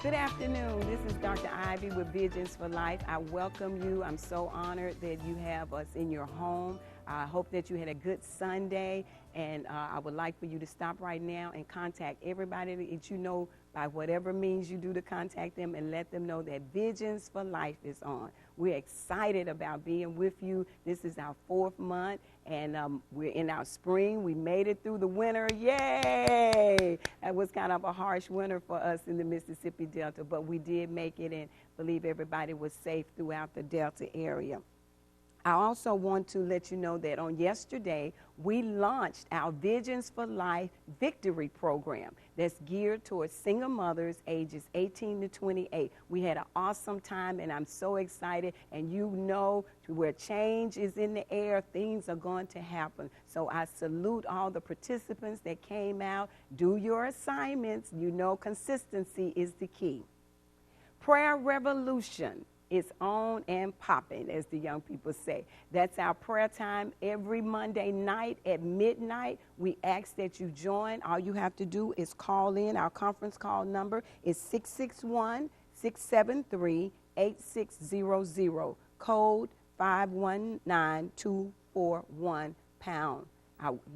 Good afternoon. This is Dr. Ivy with Visions for Life. I welcome you. I'm so honored that you have us in your home. I hope that you had a good Sunday, and I would like for you to stop right now and contact everybody that you know by whatever means you do to contact them, and let them know that Visions for Life is on. We're excited about being with you. This is our 4th month, and we're in our spring. We made it through the winter. Yay! That was kind of a harsh winter for us in the Mississippi Delta, but we did make it, and believe everybody was safe throughout the Delta area. I also want to let you know that on yesterday, we launched our Visions for Life Victory Program that's geared towards single mothers ages 18 to 28. We had an awesome time, and I'm so excited. And you know, where change is in the air, things are going to happen. So I salute all the participants that came out. Do your assignments. You know, consistency is the key. Prayer Revolution is on and popping, as the young people say. That's our prayer time every Monday night at midnight. We ask that you join. All you have to do is call in. Our conference call number is 661-673-8600, code 519241#.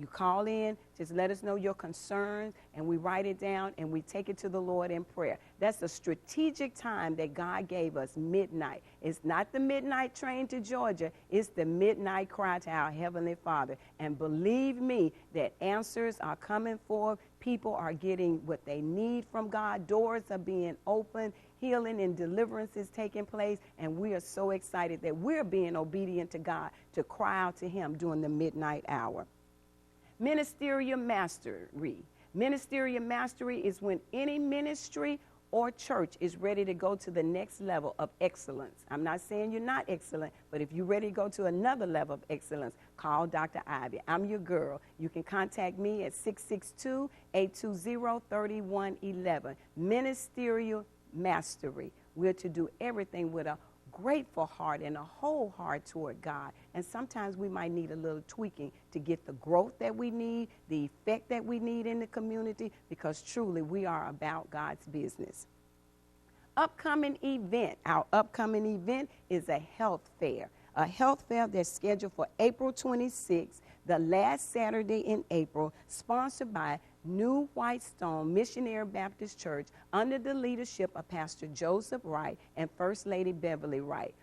You call in, just let us know your concerns, and we write it down, and we take it to the Lord in prayer. That's a strategic time that God gave us, midnight. It's not the midnight train to Georgia. It's the midnight cry to our Heavenly Father. And believe me, that answers are coming forth. People are getting what they need from God. Doors are being opened. Healing and deliverance is taking place. And we are so excited that we're being obedient to God to cry out to Him during the midnight hour. Ministerial mastery. Ministerial mastery is when any ministry or church is ready to go to the next level of excellence. I'm not saying you're not excellent, but if you're ready to go to another level of excellence, call Dr. Ivy. I'm your girl. You can contact me at 662-820-3111. Ministerial mastery. We're to do everything with a grateful heart and a whole heart toward God. And sometimes we might need a little tweaking to get the growth that we need, the effect that we need in the community, because truly we are about God's business. Upcoming event. Our upcoming event is a health fair. A health fair that's scheduled for April 26th, the last Saturday in April, sponsored by New Whitestone Missionary Baptist Church under the leadership of Pastor Joseph Wright and First Lady Beverly Wright,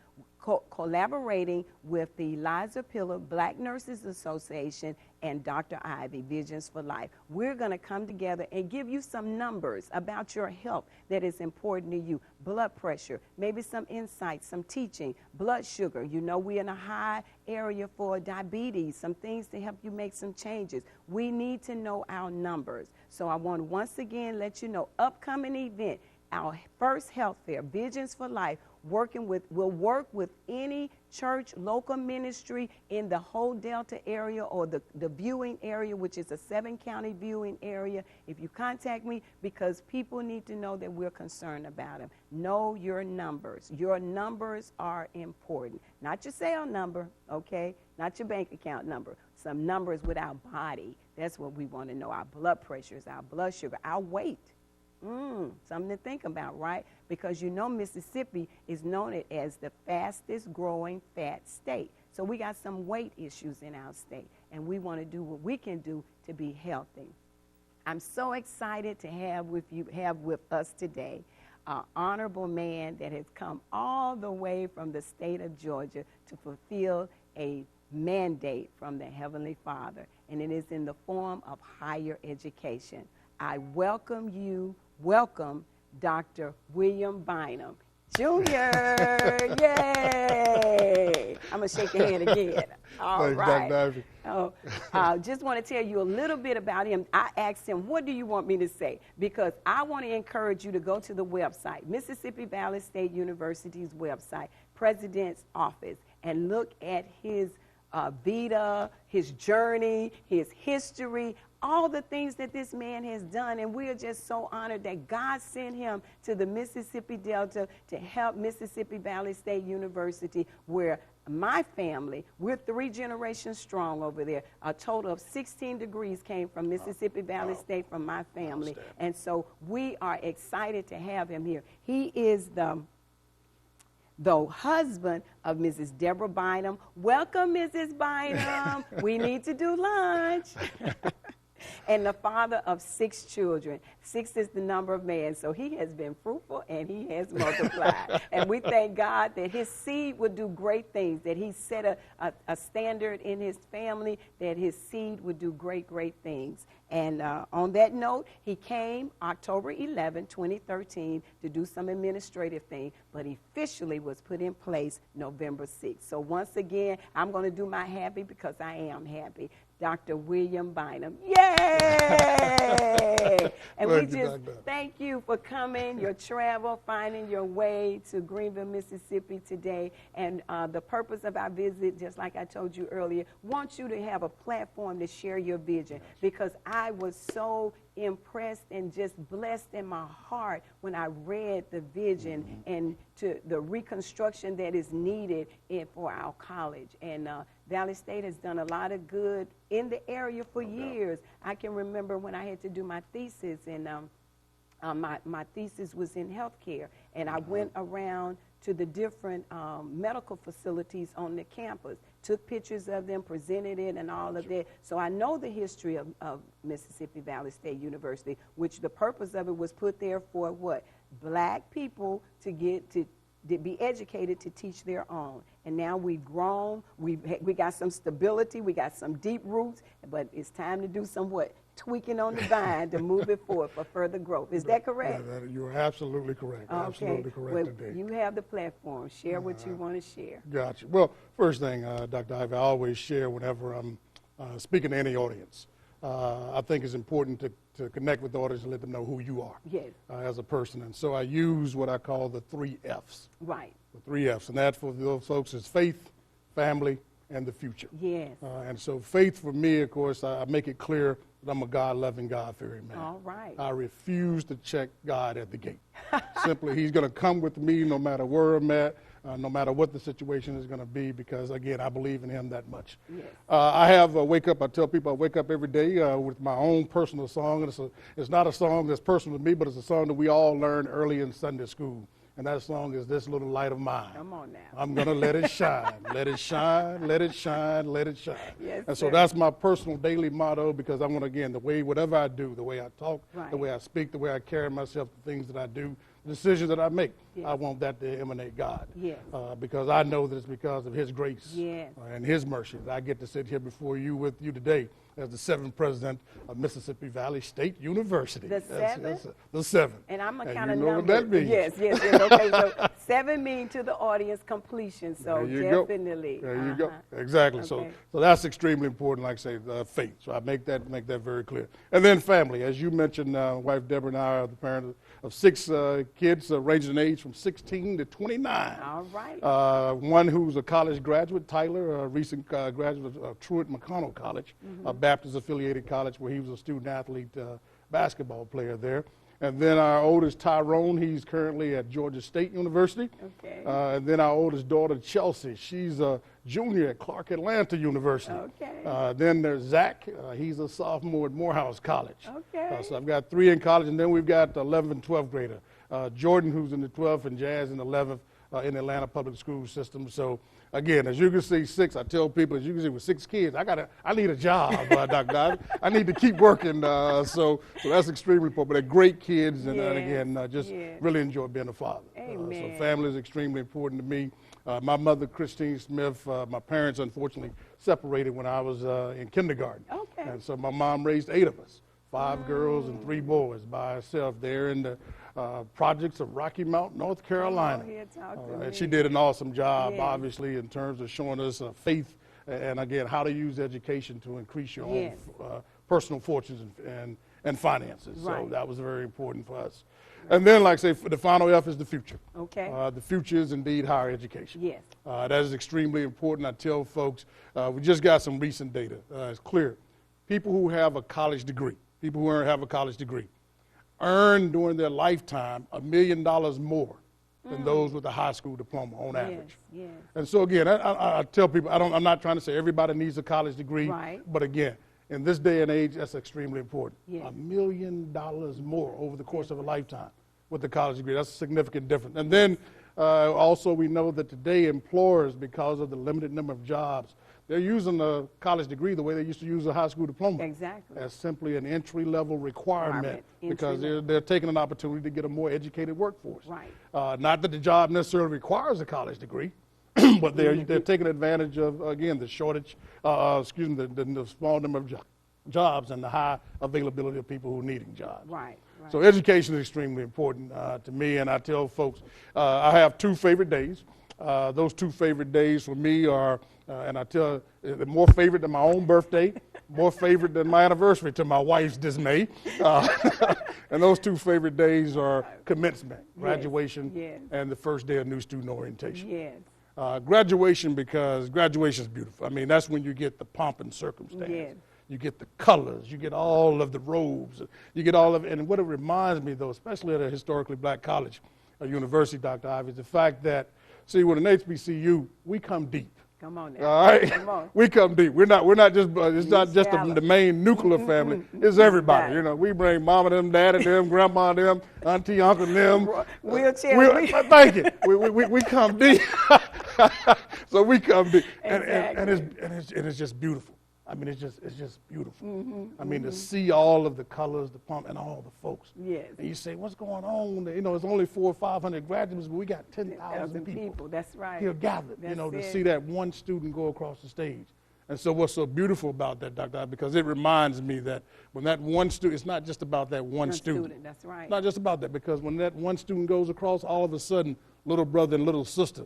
collaborating with the Eliza Pillar Black Nurses Association and Dr. Ivy, Visions for Life. We're going to come together and give you some numbers about your health that is important to you. Blood pressure, maybe some insights, some teaching, blood sugar. You know, we're in a high area for diabetes, some things to help you make some changes. We need to know our numbers. So I want to once again let you know, upcoming event, our first health fair, Visions for Life, will work with any church, local ministry in the whole Delta area or the viewing area, which is a 7-county viewing area. If you contact me, because people need to know that we're concerned about them. Know your numbers. Your numbers are important. Not your cell number, okay? Not your bank account number. Some numbers with our body. That's what we want to know. Our blood pressures, our blood sugar, our weight. Something to think about, right? Because you know Mississippi is known as the fastest growing fat state. So we got some weight issues in our state, and we want to do what we can do to be healthy. I'm so excited to have with us today an honorable man that has come all the way from the state of Georgia to fulfill a mandate from the Heavenly Father, and it is in the form of higher education. I welcome Dr. William Bynum, Jr. Yay! I'm going to shake your hand again. All Thanks, right. Dr. Ivy. Just want to tell you a little bit about him. I asked him, what do you want me to say? Because I want to encourage you to go to the website, Mississippi Valley State University's website, President's Office, and look at his vita, his journey, his history, all the things that this man has done, and we are just so honored that God sent him to the Mississippi Delta to help Mississippi Valley State University, where my family, we're 3 generations strong over there. A total of 16 degrees came from Mississippi Valley State from my family, and so we are excited to have him here. He is the husband of Mrs. Deborah Bynum. Welcome, Mrs. Bynum. We need to do lunch. And the father of 6 children. 6 is the number of man. So he has been fruitful and he has multiplied. And we thank God that his seed would do great things, that he set a standard in his family, that his seed would do great, great things. And on that note, he came October 11, 2013 to do some administrative thing, but officially was put in place November 6th. So once again, I'm going to do my happy because I am happy. Dr. William Bynum. Yay! And we just thank you for coming, your travel, finding your way to Greenville, Mississippi today. And the purpose of our visit, just like I told you earlier, wants you to have a platform to share your vision, because I was so impressed and just blessed in my heart when I read the vision and to the reconstruction that is needed for our college. And Valley State has done a lot of good in the area for years. I can remember when I had to do my thesis, and my thesis was in healthcare, and I went around to the different medical facilities on the campus, took pictures of them, presented it, and all of that. So I know the history of Mississippi Valley State University, which the purpose of it was put there for what? Black people to get to be educated to teach their own. And now we've grown, we got some stability, we got some deep roots, but it's time to do some what? Tweaking on the vine to move it forward for further growth. Is that correct? You're absolutely correct. Okay. Absolutely correct. Well, indeed. You have the platform. Share what you want to share. Gotcha. Well, first thing, Dr. Ivy, I always share whenever I'm speaking to any audience. I think it's important to connect with the audience and let them know who you are as a person. And so I use what I call the 3 Fs. Right. The 3 Fs. And that for those folks is faith, family, and the future. Yes. And so faith for me, of course, I make it clear that I'm a God-loving, God-fearing man. All right. I refuse to check God at the gate. Simply, he's going to come with me no matter where I'm at, no matter what the situation is going to be, because, again, I believe in him that much. Yes. I have a wake up. I tell people I wake up every day with my own personal song. And it's not a song that's personal to me, but it's a song that we all learned early in Sunday school. And that song is This Little Light of Mine. Come on now. I'm going to let it shine. Let it shine, let it shine, let it shine. Yes, and so that's my personal daily motto, because I want, again, the way, whatever I do, the way I talk, the way I speak, the way I carry myself, the things that I do, the decisions that I make, I want that to emanate God. Yes. Because I know that it's because of his grace and his mercy that I get to sit here before you with you today as the 7th president of Mississippi Valley State University. The 7th? The 7th. And I'm a and kind of you know number. What that means. Yes. Okay, so 7 means to the audience completion. So definitely. There you go. Exactly. Okay. So that's extremely important. Like I say, faith. So I make that very clear. And then family, as you mentioned, wife Deborah and I are the parents of 6 kids ranging in age from 16 to 29. All right. One who's a college graduate, Tyler, a recent graduate of Truett McConnell College, a Baptist-affiliated college where he was a student-athlete basketball player there. And then our oldest, Tyrone, he's currently at Georgia State University. Okay. And then our oldest daughter, Chelsea, she's a junior at Clark Atlanta University. Okay. Then there's Zach. He's a sophomore at Morehouse College. Okay. So I've got 3 in college, and then we've got 11th and 12th grader. Jordan, who's in the 12th, and Jazz in the 11th in the Atlanta public school system. So again, as you can see, 6, I tell people, as you can see, with 6 kids, I need a job, Dr. I need to keep working. So that's extremely important. But they're great kids, and again, really enjoy being a father. Amen. So family is extremely important to me. My mother, Christine Smith, my parents, unfortunately, separated when I was in kindergarten. Okay. And so my mom raised 8 of us, 5 girls and 3 boys by herself there in the projects of Rocky Mount, North Carolina. And she did an awesome job, obviously, in terms of showing us faith and, again, how to use education to increase your own personal fortunes and finances. So that was very important for us. And then, like I say, the final F is the future. Okay. The future is indeed higher education. Yes. That is extremely important. I tell folks, we just got some recent data. It's clear. people who have a college degree, earn during their lifetime $1 million more than those with a high school diploma on average. Yes. And so again, I tell people, I'm not trying to say everybody needs a college degree, Right. but again, in this day and age, that's extremely important. Yes. $1 million more over the course of a lifetime with the college degree. That's a significant difference. And then also we know that today employers, because of the limited number of jobs, they're using a college degree the way they used to use a high school diploma. Exactly. As simply an entry-level requirement because they're taking an opportunity to get a more educated workforce. Right. Not that the job necessarily requires a college degree, but they're taking advantage of, again, the shortage, the small number of jobs and the high availability of people who are needing jobs. Right. So education is extremely important to me, and I tell folks I have 2 favorite days. Those 2 favorite days for me are, and I tell they're more favorite than my own birthday, more favorite than my anniversary, to my wife's dismay. And those 2 favorite days are commencement, graduation, and the first day of new student orientation. Yes. Graduation, because graduation is beautiful. I mean, that's when you get the pomp and circumstance. Yes. You get the colors, you get all of the robes, you get all of it. And what it reminds me, though, especially at a historically black college or university, Dr. Ivy, is the fact that, see, with an HBCU, we come deep. Come on now. All right? Come on. We come deep. We're not just, it's not just the main nuclear family. It's everybody. Right. You know, we bring mama them, daddy them, grandma them, auntie, uncle them. Wheelchair. Thank you. We come deep. So we come deep. Exactly. And it's just beautiful. I mean, it's just beautiful. I mean, to see all of the colors, the pump, and all the folks. Yes. And you say, what's going on? You know, it's only 400 or 500 graduates, but we got 10,000 people. That's right. Here gathered, That's to it. see that one student go across the stage. And so what's so beautiful about that, Dr. Because it reminds me that when that one student, it's not just about that one student. That's right. It's not just about that, because when that one student goes across, all of a sudden, little brother and little sister,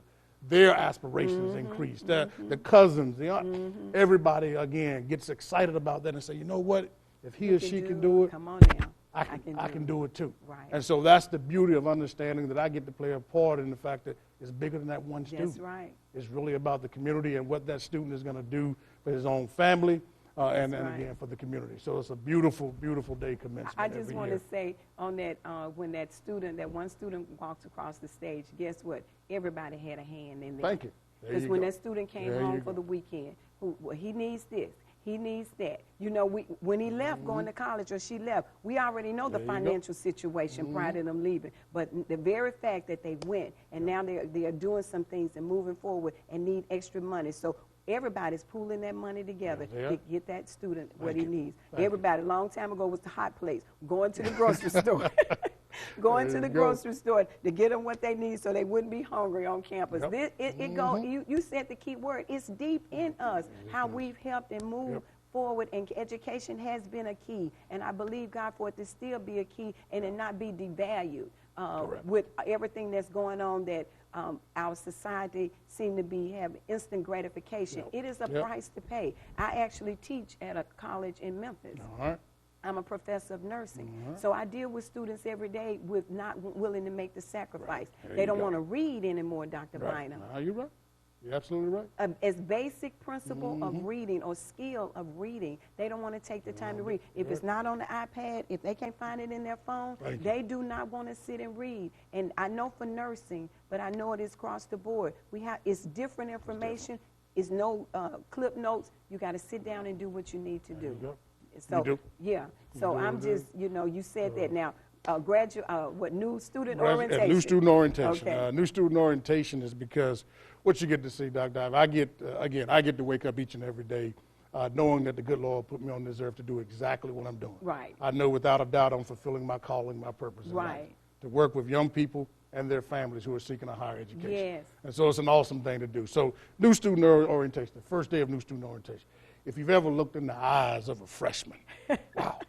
their aspirations increase. The cousins, the aunt, everybody, again, gets excited about that and say, you know what, if he or she can do it, come on now. I can do it too. Right. And so that's the beauty of understanding that I get to play a part in the fact that it's bigger than that one student. That's right. It's really about the community and what that student is going to do for his own family and again, for the community. So it's a beautiful, beautiful day commencement. I just want to say on that, when that one student walks across the stage, guess what? Everybody had a hand in there. Thank you. Because when that student came home for the weekend, he needs this, he needs that. You know, when he left going to college or she left, we already know the financial situation prior to them leaving. But the very fact that they went and now they are doing some things and moving forward and need extra money. So everybody's pooling that money together to get that student what he needs. Everybody, a long time ago, was the hot place, going to the grocery store. Going to the grocery store to get them what they need so they wouldn't be hungry on campus. You said the key word. It's deep in us how we've helped and moved forward, and education has been a key. And I believe, God, for it to still be a key and it not be devalued with everything that's going on that our society seem to be having instant gratification. It is a price to pay. I actually teach at a college in Memphis. All right. I'm a professor of nursing. So I deal with students every day with not willing to make the sacrifice. They don't want to read anymore, Dr. Bynum. You're right. You're absolutely right. As basic principle of reading or skill of reading, they don't want to take the time to read. If it's not on the iPad, if they can't find it in their phone, they do not want to sit and read. And I know for nursing, but I know it is across the board. It's different information. It's no clip notes. You got to sit down and do what you need to do. So, so I'm just, you said that now. New student orientation? New student orientation. Okay. New student orientation is because what you get to see, Dr. Ivy, I get to wake up each and every day knowing that the good Lord put me on this earth to do exactly what I'm doing. Right. I know without a doubt I'm fulfilling my calling, my purpose in life, to work with young people and their families who are seeking a higher education. Yes. And so it's an awesome thing to do. So new student orientation, the first day of new student orientation. If you've ever looked in the eyes of a freshman, wow,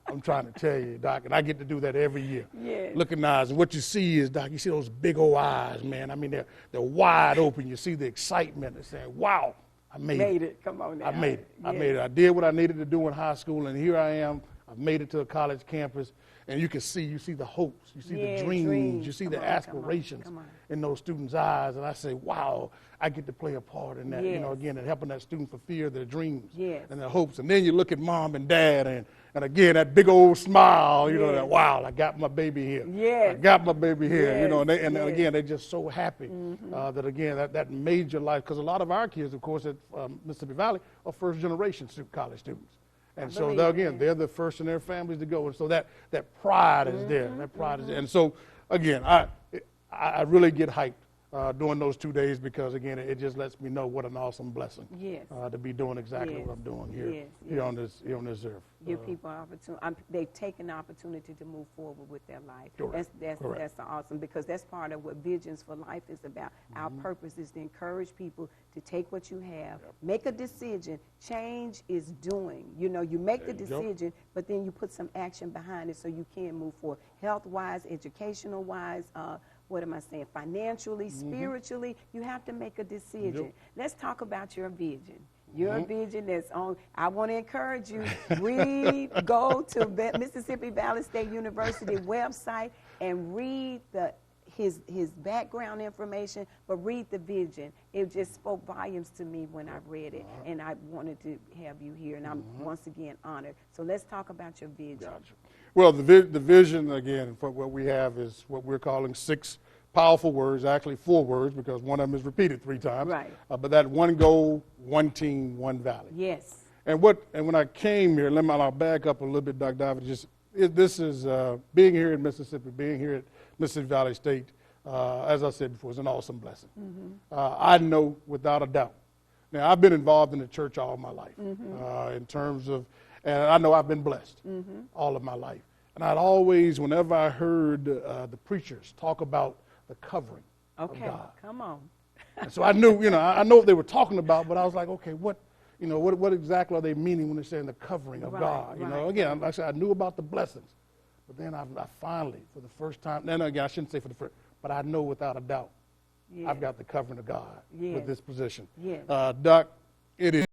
I'm trying to tell you, Doc, and I get to do that every year. Yes. Look in the eyes, and what you see is, Doc, you see those big old eyes, man. I mean, they're wide open. You see the excitement. They're saying, wow, I made it. Come on now. I made it. I made it. I did what I needed to do in high school, and here I am. I've made it to a college campus, and you see the hopes, you see the dreams, you see the aspirations in those students' eyes, and I say, wow, I get to play a part in that, again, and helping that student fulfill their dreams and their hopes. And then you look at mom and dad, and again, that big old smile, that, wow, I got my baby here. I got my baby here, and again, they're just so happy that, again, that major life, because a lot of our kids, of course, at Mississippi Valley are first-generation college students. And so, they're the first in their families to go. And so that pride is there. That pride is there. And so, again, I really get hyped during those 2 days because, again, it just lets me know what an awesome blessing to be doing exactly what I'm doing here on this earth. Give people an opportunity. They've taken the opportunity to move forward with their life. That's awesome, because that's part of what Visions for Life is about. Our purpose is to encourage people to take what you have, make a decision. Change is doing. You make the decision, but then you put some action behind it so you can move forward. Health-wise, educational-wise, what am I saying? Financially, spiritually, you have to make a decision. Let's talk about your vision. Your vision that's on. I want to encourage you, go to Mississippi Valley State University website and read his background information, but read the vision. It just spoke volumes to me when I read it, and I wanted to have you here, and I'm once again honored. So let's talk about your vision. Gotcha. Well, the vision, again, for what we have is what we're calling 6 powerful words, actually 4 words, because one of them is repeated 3 times. Right. But that one goal, one team, one valley. Yes. And when I came here, I'll back up a little bit, Dr. David. This is being here in Mississippi, being here at Mississippi Valley State, as I said before, is an awesome blessing. I know without a doubt. Now, I've been involved in the church all my life in terms of, and I know I've been blessed all of my life. And I'd always, whenever I heard the preachers talk about the covering of God. Come on. And so I knew, I know what they were talking about, but I was like, okay, what exactly are they meaning when they're saying the covering of God? Again, like I said, I knew about the blessings, but then I finally, for the first time, then again, I shouldn't say for the first, but I know without a doubt, I've got the covering of God with this position. Yes. Doc, it is